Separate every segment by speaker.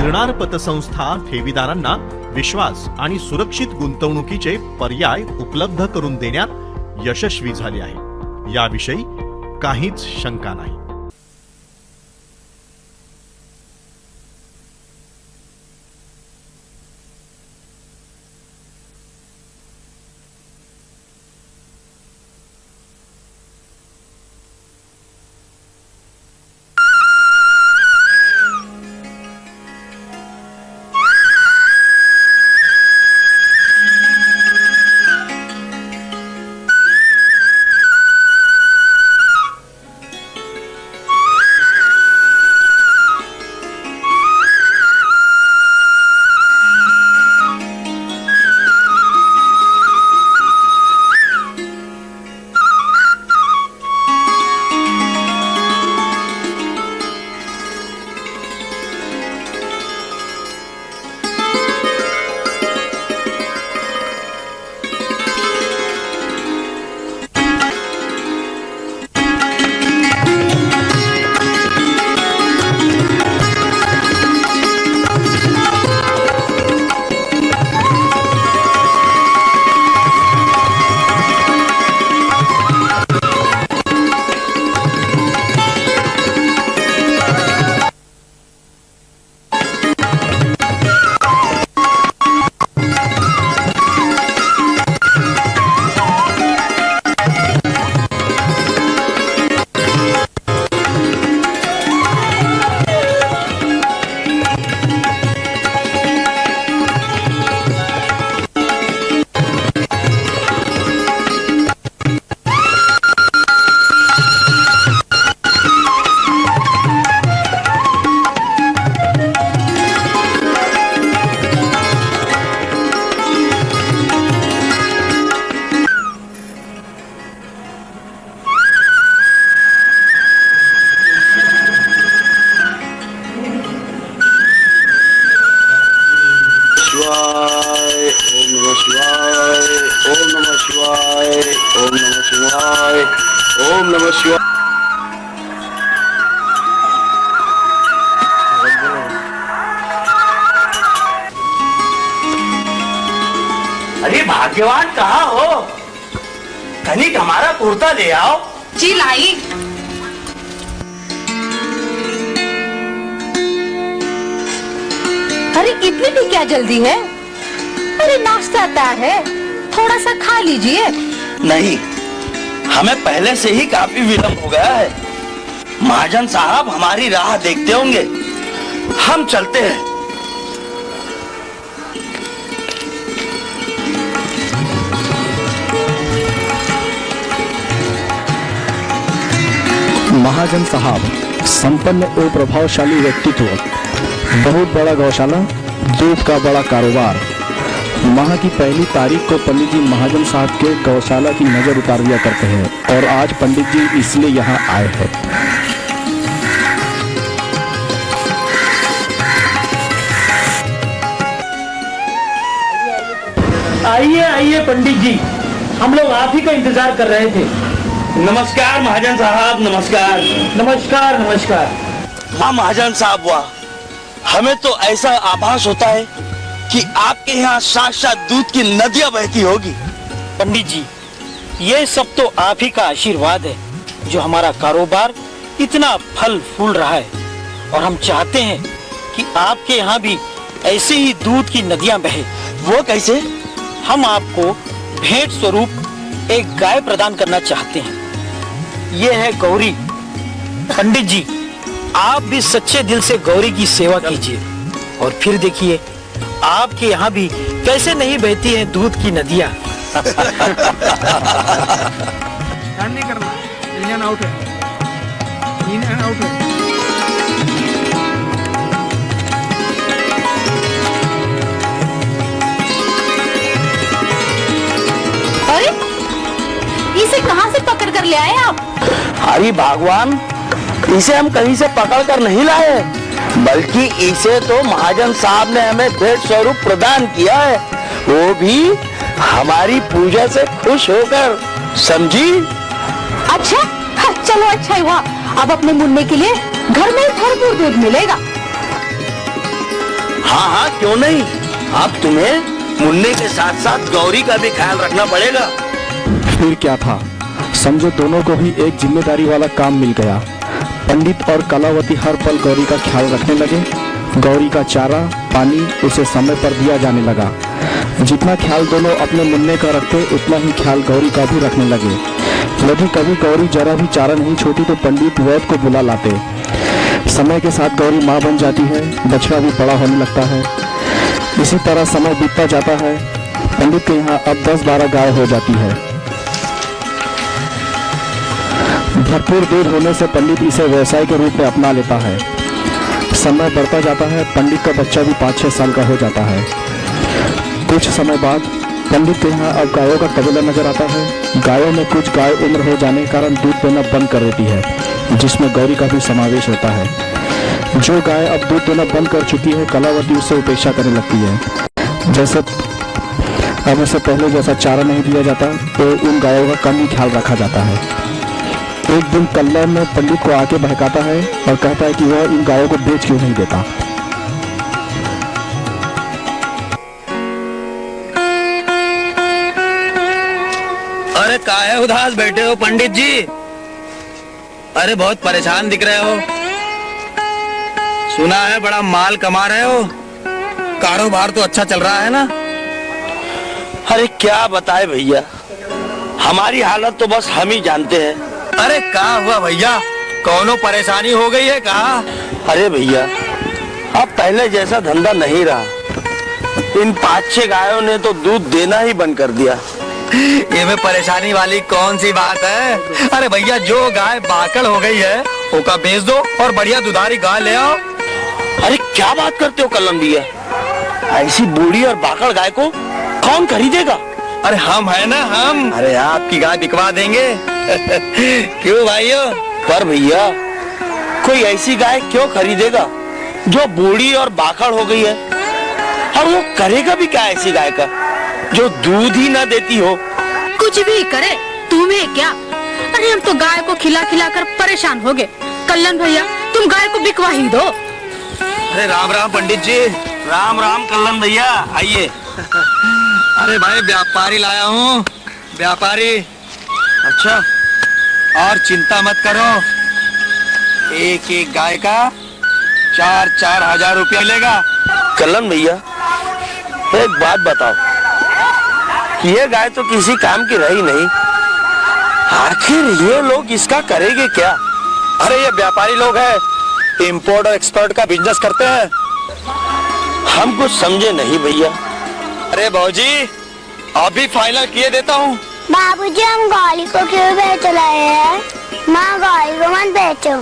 Speaker 1: गिरणार पतसंस्था ठेवीदारांना विश्वास आणि सुरक्षित गुंतवणुकीचे पर्याय उपलब्ध करून देण्यात यशस्वी झाली आहे, याविषयी काहीच शंका नाही.
Speaker 2: ओम नमः शिवाय.
Speaker 3: अरे भाग्यवान कहाँ हो? कनिक हमारा कुर्ता ले आओ.
Speaker 4: जी लाई. अरे इतनी भी क्या जल्दी है? अरे नाश्ता तैयार है, थोड़ा सा खा लीजिए.
Speaker 3: नहीं, हमें पहले से ही काफी विलंब हो गया है. महाजन साहब हमारी राह देखते होंगे. हम चलते हैं.
Speaker 5: महाजन साहब संपन्न और प्रभावशाली व्यक्तित्व, बहुत बड़ा गौशाला, दूध का बड़ा कारोबार. माह की पहली तारीख को पंडित जी महाजन साहब के गौशाला की नजर उतार दिया करते हैं और आज पंडित जी इसलिए यहाँ आए हैं.
Speaker 6: आइए आइए पंडित जी, हम लोग आप ही का इंतजार कर रहे थे.
Speaker 3: नमस्कार महाजन साहब. नमस्कार.
Speaker 6: नमस्कार नमस्कार.
Speaker 3: हाँ महाजन साहब, वाह, हमें तो ऐसा आभास होता है कि आपके यहाँ साक्षात दूध की नदियां बहती होगी.
Speaker 6: पंडित जी, ये सब तो आप ही का आशीर्वाद है जो हमारा कारोबार इतना फल फूल रहा है. और हम चाहते हैं कि आपके यहाँ भी ऐसे ही दूध की नदियां बहे.
Speaker 3: वो कैसे?
Speaker 6: हम आपको भेंट स्वरूप एक गाय प्रदान करना चाहते हैं. ये है गौरी. पंडित जी, आप भी सच्चे दिल से गौरी की सेवा कीजिए और फिर देखिए आपके यहाँ भी कैसे नहीं बहती हैं दूध की नदियाँ.
Speaker 7: नहीं करना, इन आउट है, इन एंड आउट है.
Speaker 4: अरे इसे कहाँ से पकड़ कर ले आए आप?
Speaker 3: हरि भगवान, इसे हम कहीं से पकड़ कर नहीं लाए, बल्कि इसे तो महाजन साहब ने हमें भेंट स्वरूप प्रदान किया है, वो भी हमारी पूजा से खुश होकर. समझी?
Speaker 4: अच्छा, हाँ, चलो अच्छा ही हुआ. अब अपने मुन्ने के लिए घर में भरपूर दूध मिलेगा.
Speaker 3: हाँ हाँ, क्यों नहीं। अब तुम्हें मुन्ने के साथ साथ गौरी का भी ख्याल रखना पड़ेगा।
Speaker 5: फिर क्या था, समझो दोनों को ही एक जिम्मेदारी वाला काम मिल गया। पंडित और कलावती हर पल गौरी का ख्याल रखने लगे। गौरी का चारा पानी उसे समय पर दिया जाने लगा। जितना ख्याल दोनों अपने मुन्ने का रखते, उतना ही ख्याल गौरी का भी रखने लगे। यदि कभी गौरी जरा भी चारा नहीं छोटी तो पंडित वैद्य को बुला लाते। समय के साथ गौरी माँ बन जाती है, बछड़ा भी बड़ा होने लगता है। इसी तरह समय बीतता जाता है। पंडित के यहाँ अब 10-12 गाय हो जाती है। भरपूर दूध होने से पंडित इसे व्यवसाय के रूप में अपना लेता है। समय बढ़ता जाता है। पंडित का बच्चा भी 5-6 साल का हो जाता है। कुछ समय बाद पंडित के यहाँ अब गायों का कबीला नजर आता है। गायों में कुछ गाय उम्र हो जाने के कारण दूध देना बंद कर देती है, जिसमें गौरी का भी समावेश होता है। जो गाय अब दूध देना बंद कर चुकी है, कलावती उससे उपेक्षा करने लगती है। जैसे अब उसे पहले जैसा चारा नहीं दिया जाता, तो उन गायों का कम ही ख्याल रखा जाता है। एक दिन कल्याण में पंडित को आके बहकाता है और कहता है कि वह इन गायों को बेच क्यों नहीं देता।
Speaker 3: अरे काहे उदास बैठे हो पंडित जी? अरे बहुत परेशान दिख रहे हो। सुना है बड़ा माल कमा रहे हो, कारोबार तो अच्छा चल रहा है ना? अरे क्या बताए भैया, हमारी हालत तो बस हम ही जानते हैं। अरे क्या हुआ भैया, कौनो परेशानी हो गई है कहा? अरे भैया, अब पहले जैसा धंधा नहीं रहा। इन 5-6 गायों ने तो दूध देना ही बंद कर दिया। ये में परेशानी वाली कौन सी बात है? अरे भैया, जो गाय बाकड़ हो गई है उसका बेच दो और बढ़िया दुधारी गाय ले आओ। अरे क्या बात करते हो कल्लम भैया, ऐसी बूढ़ी और बाकड़ गाय को कौन खरीदेगा? अरे हम है ना, हम। अरे आपकी गाय बिकवा देंगे। क्यों भाइयों? पर भैया, कोई ऐसी गाय क्यों खरीदेगा जो बूढ़ी और बाकड़ हो गई है? और वो करेगा भी क्या ऐसी गाय का जो दूध ही ना देती हो?
Speaker 4: कुछ भी करे, तुम्हें क्या? अरे हम तो गाय को खिला खिला कर परेशान हो गए। कल्याण भैया, तुम गाय को बिकवा ही दो।
Speaker 3: अरे राम राम पंडित जी। राम राम कल्याण भैया, आइए।
Speaker 6: अरे भाई, व्यापारी लाया हूँ, व्यापारी।
Speaker 3: अच्छा,
Speaker 6: और चिंता मत करो, एक एक गाय का 4-4 हजार रुपया मिलेगा।
Speaker 3: कल्याण भैया, एक बात बताओ, ये गाय तो किसी काम की रही नहीं, आखिर ये लोग इसका करेंगे क्या?
Speaker 6: अरे ये व्यापारी लोग हैं, इंपोर्ट और एक्सपोर्ट का बिजनेस करते हैं।
Speaker 3: हम कुछ समझे नहीं भैया।
Speaker 6: अरे भाजी, अभी फाइनल किए देता हूँ।
Speaker 8: बाबूजी, हम गौरी को क्यों बेच रहे हैं? माँ, गौरी को मत बेचो।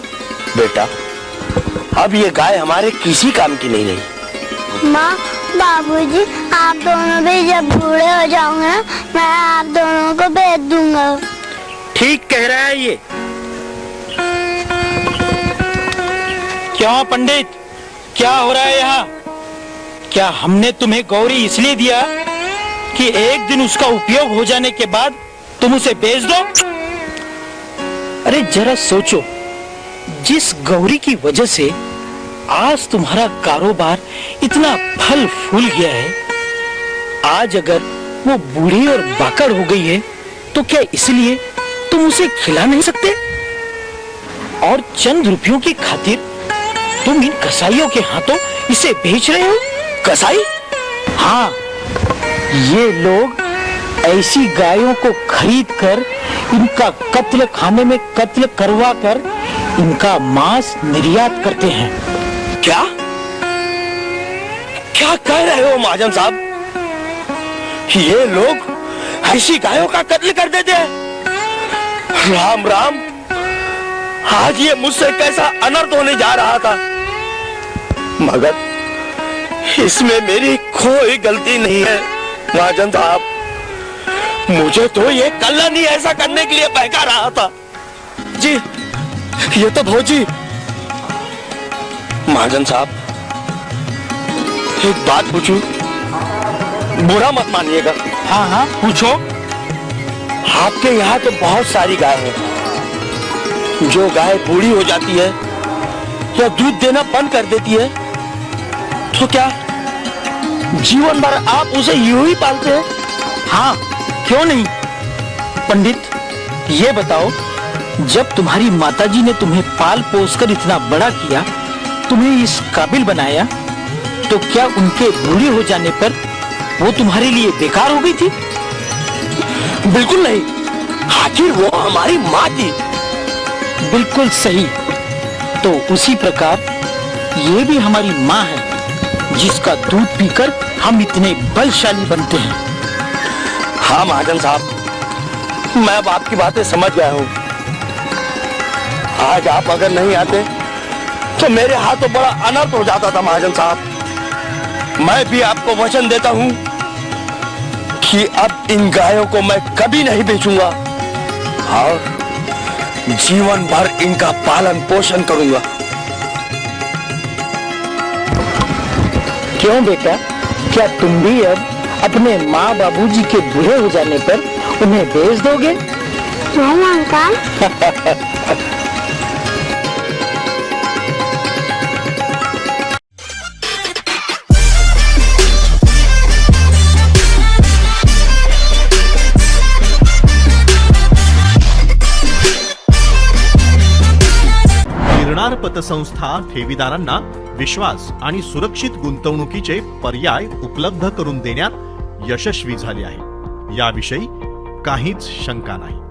Speaker 3: बेटा, अब ये गाय हमारे किसी काम की नहीं रही।
Speaker 8: माँ, बाबूजी, आप दोनों भी जब बूढ़े हो जाओगे ना, मैं आप दोनों को बेच दूंगा।
Speaker 3: ठीक कह रहा है ये।
Speaker 6: क्या पंडित, क्या हो रहा है यहाँ? क्या हमने तुम्हें गौरी इसलिए दिया कि एक दिन उसका उपयोग हो जाने के बाद तुम उसे बेच दो? अरे जरा सोचो, जिस गौरी की वजह से आज तुम्हारा कारोबार इतना फल फूल गया है, आज अगर वो बूढ़ी और बाकड़ हो गई है तो क्या इसलिए तुम उसे खिला नहीं सकते? और चंद रुपयों की खातिर तुम इन कसाईयों के हाथों इसे बेच रहे हो?
Speaker 3: कसाई?
Speaker 6: हाँ, ये लोग ऐसी गायों को खरीद कर इनका कत्ल खाने में कत्ल करवा कर इनका मांस निर्यात करते हैं।
Speaker 3: क्या क्या कह रहे हो महाजन साहब? ये लोग ऐसी गायों का कत्ल कर देते हैं? राम राम, आज ये मुझसे कैसा अनर्थ होने जा रहा था, मगर इसमें मेरी कोई गलती नहीं है महाजन साहब। मुझे तो ये कल्याण ही ऐसा करने के लिए बहका रहा था।
Speaker 6: जी, ये तो भौजी।
Speaker 3: महाजन साहब, एक बात पूछूं? बुरा मत मानिएगा।
Speaker 6: हाँ हाँ, पूछो।
Speaker 3: आपके यहाँ तो बहुत सारी गाय हैं। जो गाय बूढ़ी हो जाती है या दूध देना बंद कर देती है, तो क्या जीवन भर आप उसे यूं ही पालते हैं?
Speaker 6: हाँ, क्यों नहीं? पंडित, ये बताओ, जब तुम्हारी माताजी ने तुम्हें पाल पोस कर इतना बड़ा किया, तुम्हें इस काबिल बनाया, तो क्या उनके बूढ़े हो जाने पर वो तुम्हारे लिए बेकार हो गई थी?
Speaker 3: बिल्कुल नहीं, आखिर वो हमारी माँ थी।
Speaker 6: बिल्कुल सही। तो उसी प्रकार ये भी हमारी माँ है, जिसका दूध पीकर हम इतने बलशाली बनते हैं।
Speaker 3: हाँ महाजन साहब, मैं अब आपकी बातें समझ गया हूँ। आज आप अगर नहीं आते तो मेरे हाथों बड़ा अनर्थ हो जाता था महाजन साहब। मैं भी आपको वचन देता हूँ कि अब इन गायों को मैं कभी नहीं बेचूंगा और जीवन भर इनका पालन पोषण करूंगा।
Speaker 6: क्यों बेटा, क्या तुम भी अब अपने माँ बाबूजी के बूढ़े हो जाने पर उन्हें बेच दोगे?
Speaker 8: नहीं अंकल।
Speaker 1: गिरणार पतसंस्था ठेवीदारांना विश्वास आणि सुरक्षित गुंतवणुकीचे पर्याय उपलब्ध करून देण्यात यशस्वी झाली आहे, याविषयी काहीच शंका नाही.